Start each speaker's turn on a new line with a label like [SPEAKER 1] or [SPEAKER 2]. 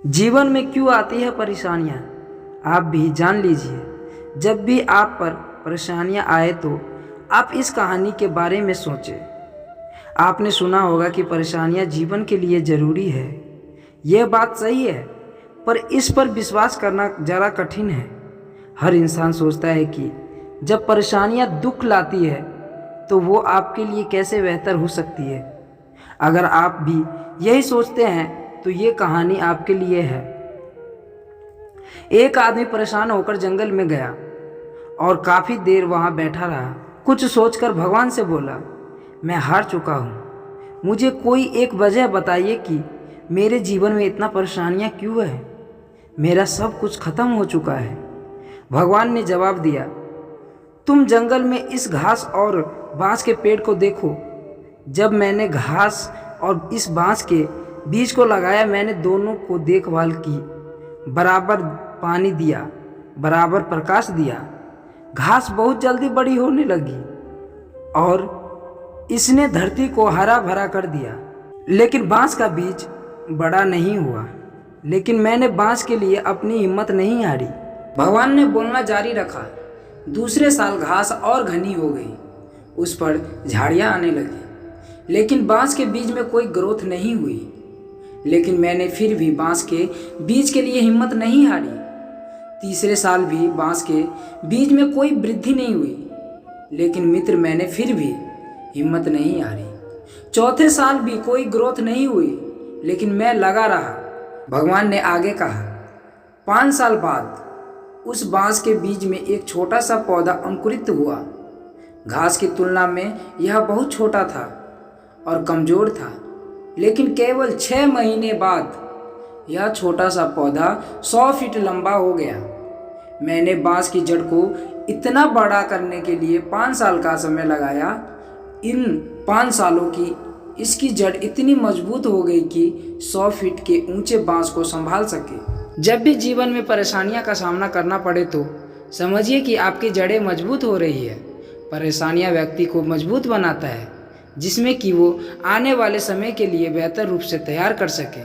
[SPEAKER 1] जीवन में क्यों आती है परेशानियाँ, आप भी जान लीजिए। जब भी आप पर परेशानियाँ आए तो आप इस कहानी के बारे में सोचें। आपने सुना होगा कि परेशानियाँ जीवन के लिए ज़रूरी है। यह बात सही है, पर इस पर विश्वास करना ज़रा कठिन है। हर इंसान सोचता है कि जब परेशानियाँ दुख लाती है तो वो आपके लिए कैसे बेहतर हो सकती है। अगर आप भी यही सोचते हैं तो ये कहानी आपके लिए है। एक आदमी परेशान होकर जंगल में गया और काफ़ी देर वहाँ बैठा रहा। कुछ सोचकर भगवान से बोला, मैं हार चुका हूँ, मुझे कोई एक वजह बताइए कि मेरे जीवन में इतना परेशानियाँ क्यों है। मेरा सब कुछ खत्म हो चुका है। भगवान ने जवाब दिया, तुम जंगल में इस घास और बांस के पेड़ को देखो। जब मैंने घास और इस बांस के बीज को लगाया, मैंने दोनों को देखभाल की, बराबर पानी दिया, बराबर प्रकाश दिया। घास बहुत जल्दी बड़ी होने लगी और इसने धरती को हरा भरा कर दिया। लेकिन बांस का बीज बड़ा नहीं हुआ। लेकिन मैंने बांस के लिए अपनी हिम्मत नहीं हारी। भगवान ने बोलना जारी रखा। दूसरे साल घास और घनी हो गई, उस पर झाड़ियाँ आने लगी, लेकिन बांस के बीज में कोई ग्रोथ नहीं हुई। लेकिन मैंने फिर भी बांस के बीज के लिए हिम्मत नहीं हारी। तीसरे साल भी बांस के बीज में कोई वृद्धि नहीं हुई, लेकिन मित्र मैंने फिर भी हिम्मत नहीं हारी। चौथे साल भी कोई ग्रोथ नहीं हुई, लेकिन मैं लगा रहा। भगवान ने आगे कहा, 5 साल बाद उस बांस के बीज में एक छोटा सा पौधा अंकुरित हुआ। घास की तुलना में यह बहुत छोटा था और कमजोर था, लेकिन केवल 6 महीने बाद यह छोटा सा पौधा 100 फीट लंबा हो गया। मैंने बांस की जड़ को इतना बड़ा करने के लिए 5 साल का समय लगाया। इन 5 सालों की इसकी जड़ इतनी मजबूत हो गई कि 100 फीट के ऊंचे बांस को संभाल सके। जब भी जीवन में परेशानियां का सामना करना पड़े तो समझिए कि आपकी जड़ें मजबूत हो रही है। परेशानियां व्यक्ति को मजबूत बनाता है, जिसमें कि वो आने वाले समय के लिए बेहतर रूप से तैयार कर सके।